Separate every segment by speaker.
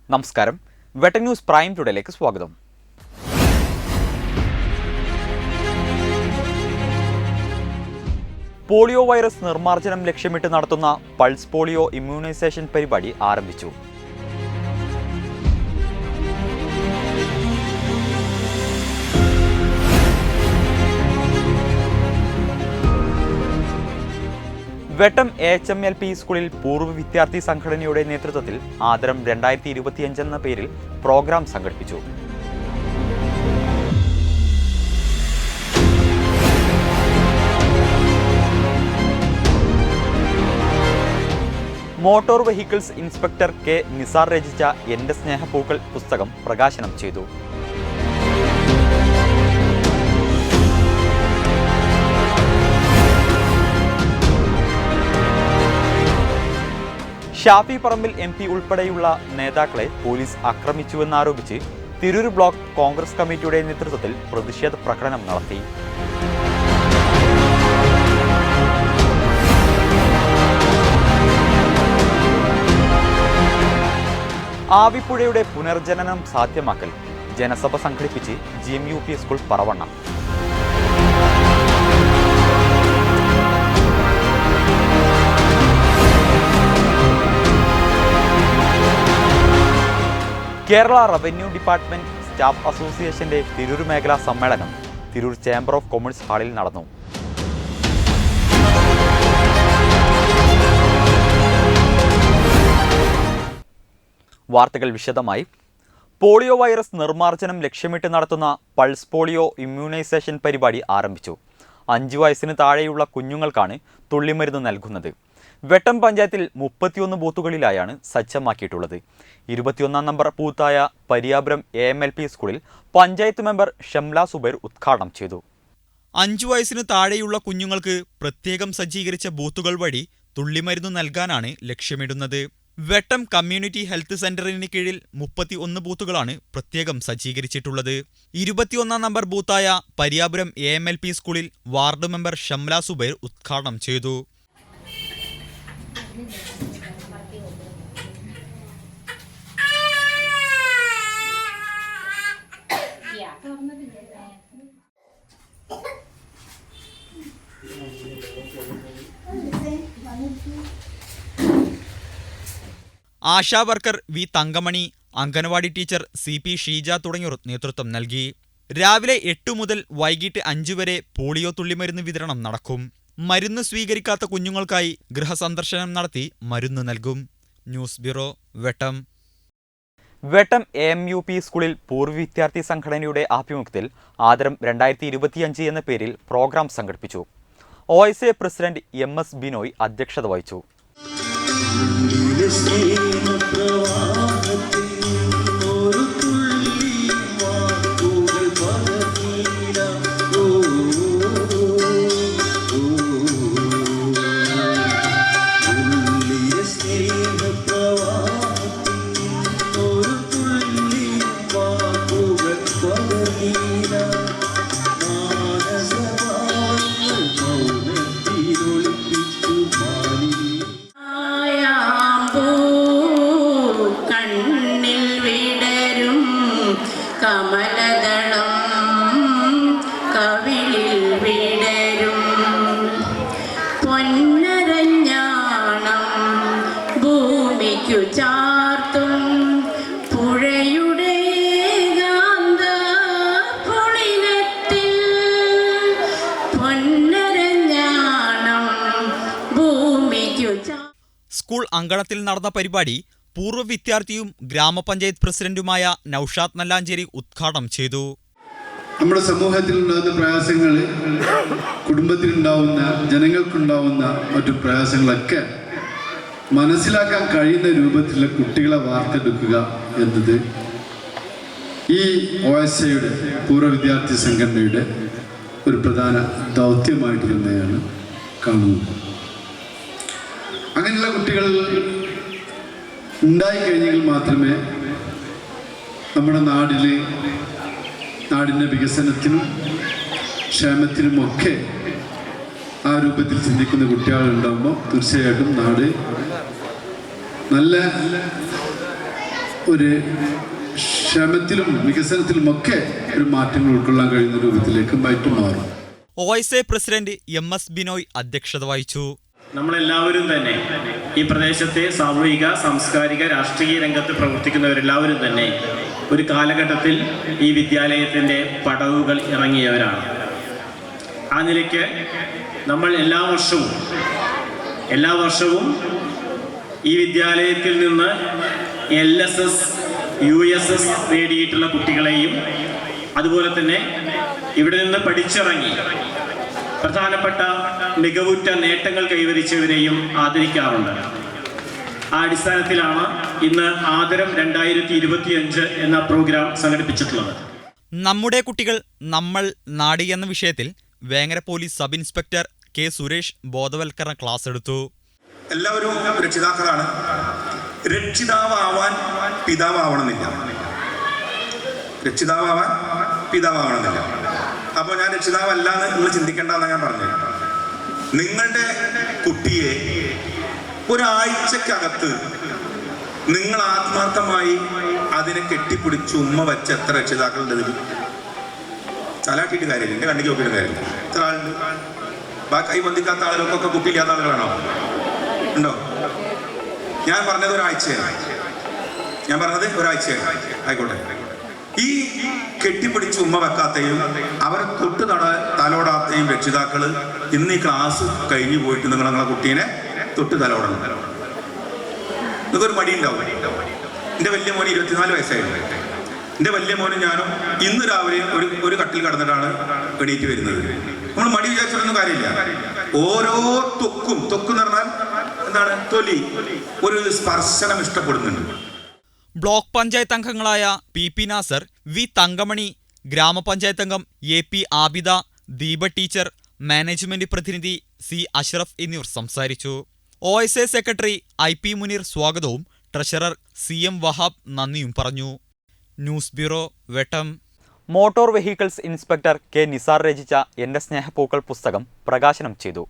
Speaker 1: നമസ്കാരം, Vettan news prime ടുഡേയിലേക്ക് സ്വാഗതം. Polio virus നിർമ്മാർജ്ജനം ലക്ഷ്യമിട്ട് നടത്തുന്ന പൾസ് പോളിയോ ഇമ്മ്യൂണൈസേഷൻ പരിപാടി ആരംഭിച്ചു. വെട്ടം AHMLP സ്കൂളിൽ പൂർവ്വ വിദ്യാർത്ഥി സംഘടനയുടെ നേതൃത്വത്തിൽ ആദരം 2025 എന്ന പേരിൽ പ്രോഗ്രാം സംഘടിപ്പിച്ചു. Motor vehicles inspector K. Nisar രചിച്ച എന്റെ സ്നേഹപ്പൂക്കൾ പുസ്തകം പ്രകാശനം ചെയ്തു. ഷാഫി പറമ്പിൽ MP ഉൾപ്പെടെയുള്ള നേതാക്കളെ പോലീസ് ആക്രമിച്ചുവെന്നാരോപിച്ച് തിരൂർ ബ്ലോക്ക് കോൺഗ്രസ് കമ്മിറ്റിയുടെ നേതൃത്വത്തിൽ പ്രതിഷേധ പ്രകടനം നടത്തി. ആവിപ്പുഴയുടെ പുനർജനനം സാധ്യമാക്കൽ ജനസഭ സംഘടിപ്പിച്ച് GMUP school Paravanna. Kerala revenue department staff അസോസിയേഷന്റെ തിരൂർ മേഖലാ സമ്മേളനം തിരൂർ ചേംബർ ഓഫ് കൊമേഴ്സ് ഹാളിൽ നടന്നു. വാർത്തകൾ വിശദമായി. പോളിയോ വൈറസ് നിർമ്മാർജ്ജനം ലക്ഷ്യമിട്ട് നടത്തുന്ന പൾസ് പോളിയോ ഇമ്മ്യൂണൈസേഷൻ പരിപാടി ആരംഭിച്ചു. 5 വയസ്സിന് താഴെയുള്ള കുഞ്ഞുങ്ങൾക്കാണ് തുള്ളിമരുന്ന് നൽകുന്നത്. വെട്ടം പഞ്ചായത്തിൽ 31 ബൂത്തുകളിലായാണ് സജ്ജമാക്കിയിട്ടുള്ളത്. 21 നമ്പർ ബൂത്തായ പരിയാപുരം AMLP സ്കൂളിൽ പഞ്ചായത്ത് മെമ്പർ ഷംല സുബൈർ ഉദ്ഘാടനം ചെയ്തു. 5 വയസ്സിന് താഴെയുള്ള കുഞ്ഞുങ്ങൾക്ക് പ്രത്യേകം സജ്ജീകരിച്ച ബൂത്തുകൾ വഴി തുള്ളിമരുന്ന് നൽകാനാണ് ലക്ഷ്യമിടുന്നത്. വെട്ടം കമ്മ്യൂണിറ്റി ഹെൽത്ത് സെന്ററിന് കീഴിൽ 31 ബൂത്തുകളാണ് പ്രത്യേകം സജ്ജീകരിച്ചിട്ടുള്ളത്. 21 നമ്പർ ബൂത്തായ പരിയാപുരം AMLP സ്കൂളിൽ വാർഡ് മെമ്പർ ഷംല സുബൈർ ഉദ്ഘാടനം ചെയ്തു. ASHA worker V Thankamani, anganwadi teacher CP Sheeja തുടങ്ങിയവർ നേതൃത്വം നൽകി. രാവിലെ 8 മുതൽ വൈകിട്ട് 5 വരെ പോളിയോ തുള്ളിമരുന്ന് വിതരണം നടക്കും. മരുന്ന് സ്വീകരിക്കാത്ത കുഞ്ഞുങ്ങൾക്കായി ഗൃഹസന്ദർശനം നടത്തി മരുന്ന് നൽകും. ന്യൂസ് ബ്യൂറോ, വെട്ടം. വെട്ടം AMUP സ്കൂളിൽ പൂർവ്വ വിദ്യാർത്ഥി സംഘടനയുടെ ആഭിമുഖ്യത്തിൽ ആദരം 2025 എന്ന പേരിൽ പ്രോഗ്രാം സംഘടിപ്പിച്ചു. OSA പ്രസിഡന്റ് MS ബിനോയ് അധ്യക്ഷത വഹിച്ചു.
Speaker 2: കമലദളം കവിളിൽ വിടരും പൊന്നരഞ്ഞാണം ഭൂമിക്കു ചാർത്തും പുഴയുടെ ഗാന്ധ പുളിനത്തിൽ പൊന്നരഞ്ഞാണം ഭൂമിക്കു.
Speaker 1: സ്കൂൾ അങ്കണത്തിൽ നടന്ന പരിപാടി പൂർവ്വ വിദ്യാർത്ഥിയും ഗ്രാമപഞ്ചായത്ത് പ്രസിഡന്റുമായ നൌഷാദ് നല്ലാഞ്ചേരി ഉദ്ഘാടനം ചെയ്തു.
Speaker 3: നമ്മുടെ സമൂഹത്തിലുണ്ടാകുന്ന പ്രയാസങ്ങൾ, കുടുംബത്തിലുണ്ടാവുന്ന, ജനങ്ങൾക്കുണ്ടാവുന്ന മറ്റു പ്രയാസങ്ങളൊക്കെ മനസ്സിലാക്കാൻ കഴിയുന്ന രൂപത്തിലുള്ള കുട്ടികളെ വാർത്തെടുക്കുക എന്നത് ഈ OSAയുടെ പൂർവ്വ വിദ്യാർത്ഥി സംഘടനയുടെ ഒരു പ്രധാന ദൗത്യമായിട്ട് തന്നെയാണ് കാണുന്നത്. അങ്ങനെയുള്ള കുട്ടികൾ ഉണ്ടായിക്കഴിഞ്ഞെങ്കിൽ മാത്രമേ നമ്മുടെ നാടിൻ്റെ വികസനത്തിനും ക്ഷേമത്തിനുമൊക്കെ ആ രൂപത്തിൽ ചിന്തിക്കുന്ന കുട്ടികളുണ്ടാകുമ്പോൾ തീർച്ചയായിട്ടും നാട് നല്ല ഒരു ക്ഷേമത്തിലും വികസനത്തിലുമൊക്കെ ഒരു മാറ്റങ്ങൾ ഉൾക്കൊള്ളാൻ കഴിയുന്ന രൂപത്തിലേക്ക് മാറും.
Speaker 1: OSA പ്രസിഡന്റ് MS ബിനോയ് അധ്യക്ഷത വഹിച്ചു.
Speaker 4: നമ്മളെല്ലാവരും തന്നെ ഈ പ്രദേശത്തെ സാമൂഹിക, സാംസ്കാരിക, രാഷ്ട്രീയ രംഗത്ത് പ്രവർത്തിക്കുന്നവരെല്ലാവരും തന്നെ ഒരു കാലഘട്ടത്തിൽ ഈ വിദ്യാലയത്തിൻ്റെ പടവുകൾ ഇറങ്ങിയവരാണ്. ആ നിലയ്ക്ക് നമ്മൾ എല്ലാ വർഷവും ഈ വിദ്യാലയത്തിൽ നിന്ന് LSS, USS നേടിയിട്ടുള്ള കുട്ടികളെയും അതുപോലെ തന്നെ ഇവിടെ നിന്ന് പഠിച്ചിറങ്ങി പ്രധാനപ്പെട്ട മികവുറ്റ നേട്ടങ്ങൾ കൈവരിച്ചവരെയും ആദരിക്കാറുണ്ട്. ആ അടിസ്ഥാനത്തിലാണ് ഇന്ന് ആദരം 2025 എന്ന പ്രോഗ്രാം സംഘടിപ്പിച്ചിട്ടുള്ളത്.
Speaker 1: നമ്മുടെ കുട്ടികൾ നമ്മൾ നാട് എന്ന വിഷയത്തിൽ Vengara police sub inspector K Suresh ബോധവൽക്കരണ ക്ലാസ് എടുത്തു.
Speaker 5: എല്ലാവരും രക്ഷിതാക്കളാണ്. രക്ഷിതാവാൻ പിതാവാവണമെന്നില്ല. അപ്പോൾ ഞാൻ രക്ഷിതാവല്ല എന്ന് നിങ്ങൾ ചിന്തിക്കേണ്ടെന്നാണ് ഞാൻ പറഞ്ഞത്. നിങ്ങളുടെ കുട്ടിയെ ഒരാഴ്ചക്കകത്ത് നിങ്ങൾ ആത്മാർത്ഥമായി അതിനെ കെട്ടിപ്പിടിച്ച് ഉമ്മ വെച്ച എത്ര രക്ഷിതാക്കളുണ്ട്? ചലാട്ടിയിട്ട് കാര്യമില്ല, എൻ്റെ കണ്ണിക്ക് നോക്കിയിട്ട് കാര്യമില്ല. എത്ര ആളുണ്ട്? കൈ ബന്ധിക്കാത്ത ആളുകൾക്കൊക്കെ കുട്ടിയില്ലാത്ത ആളുകളാണോ? ഉണ്ടോ? ഞാൻ പറഞ്ഞത് ഒരാഴ്ചയാണ്. ആയിക്കോട്ടെ. ഈ കെട്ടിപ്പിടിച്ച് ഉമ്മ വെക്കാത്തയും അവരെ തൊട്ട് തലോടാത്തയും രക്ഷിതാക്കൾ ഇന്ന് ഈ ക്ലാസ് കഴിഞ്ഞു പോയിട്ട് നിങ്ങളെ കുട്ടീനെ തൊട്ട് തലോടണം. നിങ്ങൾക്കൊരു മടിയുണ്ടാവും. എൻ്റെ വലിയ മോന് 24 വയസ്സായിരുന്നു. എൻ്റെ വലിയ മോനും ഞാനും ഇന്ന് രാവിലെ ഒരു കട്ടിൽ കടന്നിട്ടാണ് എണീറ്റ് വരുന്നത്. നമ്മൾ മടി വിചാരിച്ചിട്ടൊന്നും കാര്യമില്ല. ഓരോ തൊക്കെന്ന് പറഞ്ഞാൽ എന്താണ്? തൊലി ഒരു സ്പർശനം ഇഷ്ടപ്പെടുന്നുണ്ട്.
Speaker 1: ബ്ലോക്ക് പഞ്ചായത്ത് അംഗങ്ങളായ PP നാസർ, V തങ്കമണി, ഗ്രാമപഞ്ചായത്ത് അംഗം AP Abida, Deepa teacher, management പ്രതിനിധി C അഷ്റഫ് എന്നിവർ സംസാരിച്ചു. OSA സെക്രട്ടറി IP മുനീർ സ്വാഗതവും ട്രഷറർ CM വഹാബ് നന്ദിയും പറഞ്ഞു. ന്യൂസ് ബ്യൂറോ, വെട്ടം. Motor vehicles inspector K Nisar രചിച്ച എൻ്റെ സ്നേഹപ്പൂക്കൾ പുസ്തകം പ്രകാശനം ചെയ്തു.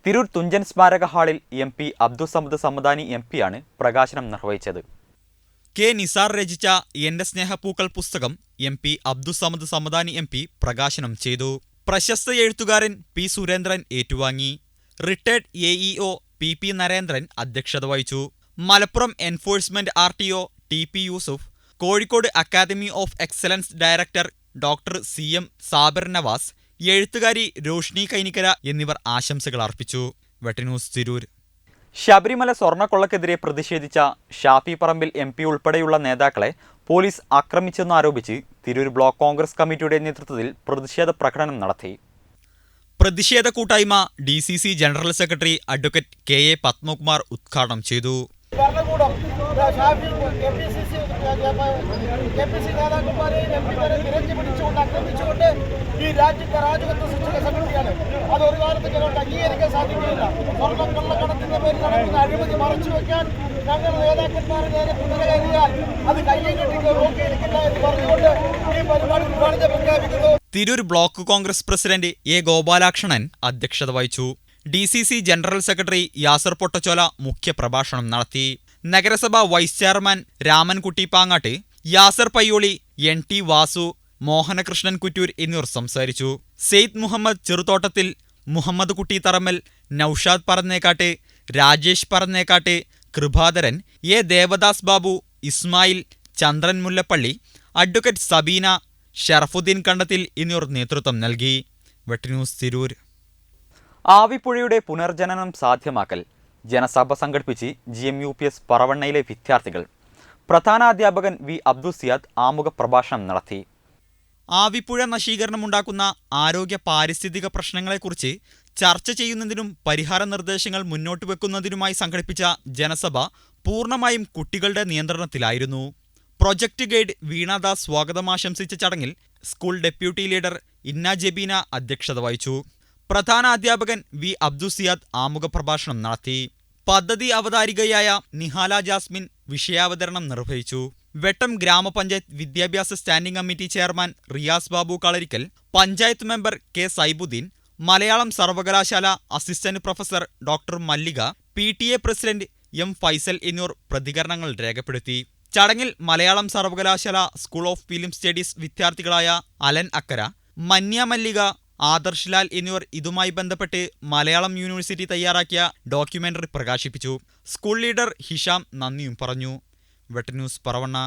Speaker 1: തിരൂർ തുഞ്ചൻ സ്മാരക ഹാളിൽ MP അബ്ദുസമദ് സമദാനി MP ആണ് പ്രകാശനം നിർവഹിച്ചത്. K നിസാർ രചിച്ച എൻ്റെ സ്നേഹപ്പൂക്കൾ പുസ്തകം MP അബ്ദുസമദ് സമദാനി MP പ്രകാശനം ചെയ്തു. പ്രശസ്ത എഴുത്തുകാരൻ P സുരേന്ദ്രൻ ഏറ്റുവാങ്ങി. റിട്ടയർഡ് AEO PP നരേന്ദ്രൻ അധ്യക്ഷത വഹിച്ചു. Malappuram enforcement RTO TP Yusuf, Kozhikode academy of excellence director doctor CM Sabir Navas, എഴുത്തുകാരി രോഷ്നി കൈനിക്കര എന്നിവർ ആശംസകൾ അർപ്പിച്ചു. വെട്ടന്യൂസ് തിരൂർ. ശബരിമല സ്വർണ്ണക്കൊള്ളക്കെതിരെ പ്രതിഷേധിച്ച ഷാഫി പറമ്പിൽ MP ഉൾപ്പെടെയുള്ള നേതാക്കളെ പോലീസ് ആക്രമിച്ചെന്നാരോപിച്ച് തിരൂർ ബ്ലോക്ക് കോൺഗ്രസ് കമ്മിറ്റിയുടെ നേതൃത്വത്തിൽ പ്രതിഷേധ പ്രകടനം നടത്തി. പ്രതിഷേധ കൂട്ടായ്മ DCC general secretary advocate KA Padmakumar ഉദ്ഘാടനം ചെയ്തു.
Speaker 6: ഭരണകൂടം KPC നേതാക്കന്മാരെയും MPമാരെ തിരഞ്ഞു പിടിച്ചുകൊണ്ട് ആക്രമിച്ചുകൊണ്ട് ഈ രാജ്യത്തെ അരാജകത്വ സൃഷ്ടിച്ച സംഗതിയാണ്. അത് ഒരു കാലത്ത് ഞങ്ങൾക്ക് അംഗീകരിക്കാൻ സാധിക്കുകയില്ല. സ്വർണ്ണക്കള്ളക്കടത്തിന്റെ പേരിൽ നടക്കുന്ന അഴിമതി മറച്ചുവെക്കാൻ ഞങ്ങൾ നേതാക്കന്മാരെ നേരെ കുതിരകയറിയാൽ അത് കയ്യെ കെട്ടിക്ക് നോക്കിയിരിക്കില്ല എന്ന് പറഞ്ഞുകൊണ്ട് ഈ പരിപാടി ഉദ്ഘാടനം പ്രഖ്യാപിക്കുന്നു.
Speaker 1: Tirur block Congress president A Gopalakshanan അധ്യക്ഷത വഹിച്ചു. DCC general secretary Yasar Pottachola മുഖ്യപ്രഭാഷണം നടത്തി. നഗരസഭ vice chairman Ramankutty Pangatt, Yasar Payyoli, NT Vasu, Mohanakrishnan Kuttoor എന്നിവർ സംസാരിച്ചു. സെയ്ദ് മുഹമ്മദ് ചെറുതോട്ടത്തിൽ, മുഹമ്മദ് കുട്ടി തറമ്മൽ, നൌഷാദ് പറന്നേക്കാട്ട്, രാജേഷ് പറന്നേക്കാട്ട്, കൃപാധരൻ, A ദേവദാസ് ബാബു, ഇസ്മായിൽ, ചന്ദ്രൻ മുല്ലപ്പള്ളി, അഡ്വക്കേറ്റ് സബീന, ഷറഫുദ്ദീൻ കണ്ടത്തിൽ എന്നിവർ നേതൃത്വം നൽകി. വെട്ടന്യൂസ് തിരൂർ. ആവിപ്പുഴയുടെ പുനർജനനം സാധ്യമാക്കൽ ജനസഭ സംഘടിപ്പിച്ച് GMUPS പറവണ്ണയിലെ വിദ്യാർത്ഥികൾ. പ്രധാനാധ്യാപകൻ V അബ്ദുസിയാദ് ആമുഖ പ്രഭാഷണം നടത്തി. ആവിപ്പുഴ നശീകരണമുണ്ടാക്കുന്ന ആരോഗ്യ പാരിസ്ഥിതിക പ്രശ്നങ്ങളെക്കുറിച്ച് ചർച്ച ചെയ്യുന്നതിനും പരിഹാര നിർദ്ദേശങ്ങൾ മുന്നോട്ട് വെക്കുന്നതിനുമായി സംഘടിപ്പിച്ച ജനസഭ പൂർണ്ണമായും കുട്ടികളുടെ നിയന്ത്രണത്തിലായിരുന്നു. പ്രൊജക്ട് ഗൈഡ് വീണാദാസ് സ്വാഗതം ആശംസിച്ച ചടങ്ങിൽ സ്കൂൾ ഡെപ്യൂട്ടി ലീഡർ ഇന്ന ജബീന അധ്യക്ഷത വഹിച്ചു. പ്രധാന അധ്യാപകൻ വി അബ്ദുസിയാദ് ആമുഖ പ്രഭാഷണം നടത്തി. പദ്ധതി അവതാരികയായ നിഹാല ജാസ്മിൻ വിഷയാവതരണം നിർവഹിച്ചു. വെട്ടം ഗ്രാമപഞ്ചായത്ത് വിദ്യാഭ്യാസ standing committee chairman Riyas Babu Kalarikkal, panchayat member K Saibuddeen, Malayalam സർവകലാശാല assistant professor doctor Mallika, PTA president M Faisal എന്നിവർ പ്രതികരണങ്ങൾ രേഖപ്പെടുത്തി. ചടങ്ങിൽ മലയാളം സർവകലാശാല സ്കൂൾ ഓഫ് ഫിലിം സ്റ്റഡീസ് വിദ്യാർത്ഥികളായ അലൻ അക്കര, മന്യ മല്ലിക, ആദർശ് ലാൽ എന്നിവർ ഇതുമായി ബന്ധപ്പെട്ട് മലയാളം യൂണിവേഴ്സിറ്റി തയ്യാറാക്കിയ ഡോക്യുമെന്ററി പ്രകാശിപ്പിച്ചു. സ്കൂൾ ലീഡർ ഹിഷാം നന്ദിയും പറഞ്ഞു. വെട്ടന്യൂസ് പറവണ്ണ.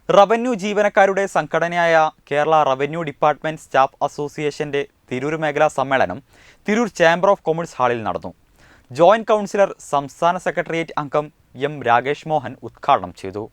Speaker 1: റവന്യൂ ജീവനക്കാരുടെ സംഘടനയായ കേരള റവന്യൂ ഡിപ്പാർട്ട്മെന്റ് സ്റ്റാഫ് അസോസിയേഷന്റെ തിരൂർ മേഖലാ സമ്മേളനം തിരൂർ ചേംബർ ഓഫ് കൊമേഴ്സ് ഹാളിൽ നടന്നു. ജോയിന്റ് കൗൺസിലർ സംസ്ഥാന സെക്രട്ടേറിയറ്റ് അംഗം എം രാകേഷ് മോഹൻ ഉദ്ഘാടനം ചെയ്തു.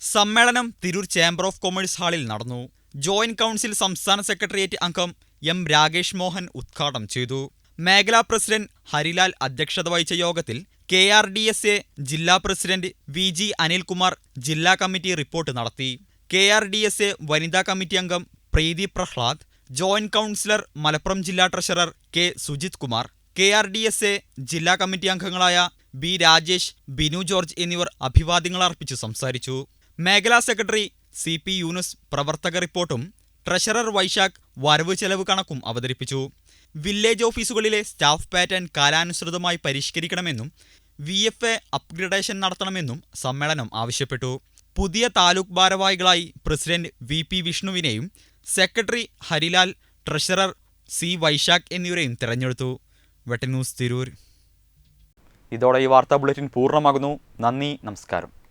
Speaker 1: സമ്മേളനം തിരൂർ ചേംബർ ഓഫ് കൊമേഴ്സ് ഹാളിൽ നടന്നു. ജോയിന്റ് കൗൺസിൽ സംസ്ഥാന സെക്രട്ടേറിയറ്റ് അംഗം എം രാകേഷ് മോഹൻ ഉദ്ഘാടനം ചെയ്തു. മേഖലാ പ്രസിഡന്റ് ഹരിലാൽ അധ്യക്ഷത വഹിച്ച യോഗത്തിൽ KRDSA ജില്ലാ പ്രസിഡന്റ് VG അനിൽകുമാർ ജില്ലാ കമ്മിറ്റി റിപ്പോർട്ട് നടത്തി. KRDSA വനിതാ കമ്മിറ്റി അംഗം പ്രീതി പ്രഹ്ലാദ്, ജോയിന്റ് കൗൺസിലർ മലപ്പുറം ജില്ലാ treasurer K Sujith Kumar, KRDSA ജില്ലാ കമ്മിറ്റി അംഗങ്ങളായ B രാജേഷ്, ബിനു ജോർജ് എന്നിവർ അഭിവാദ്യങ്ങൾ അർപ്പിച്ചു സംസാരിച്ചു. മേഖലാ സെക്രട്ടറി CP യൂനുസ് പ്രവർത്തക റിപ്പോർട്ടും ട്രഷറർ വൈശാഖ് വരവ് ചെലവ് കണക്കും അവതരിപ്പിച്ചു. വില്ലേജ് ഓഫീസുകളിലെ സ്റ്റാഫ് പാറ്റേൺ കാലാനുസൃതമായി പരിഷ്കരിക്കണമെന്നും VFA അപ്ഗ്രഡേഷൻ നടത്തണമെന്നും സമ്മേളനം ആവശ്യപ്പെട്ടു. പുതിയ താലൂക്ക് ഭാരവാഹികളായി പ്രസിഡന്റ് VP വിഷ്ണുവിനെയും secretary Harilal, treasurer C Vaisakh എന്നിവരെയും തെരഞ്ഞെടുത്തു. വെട്ടന്യൂസ് തിരൂർ. ഇതോടെ ഈ വാർത്താ ബുള്ളറ്റിൻ പൂർണ്ണമാകുന്നു. നന്ദി, നമസ്കാരം.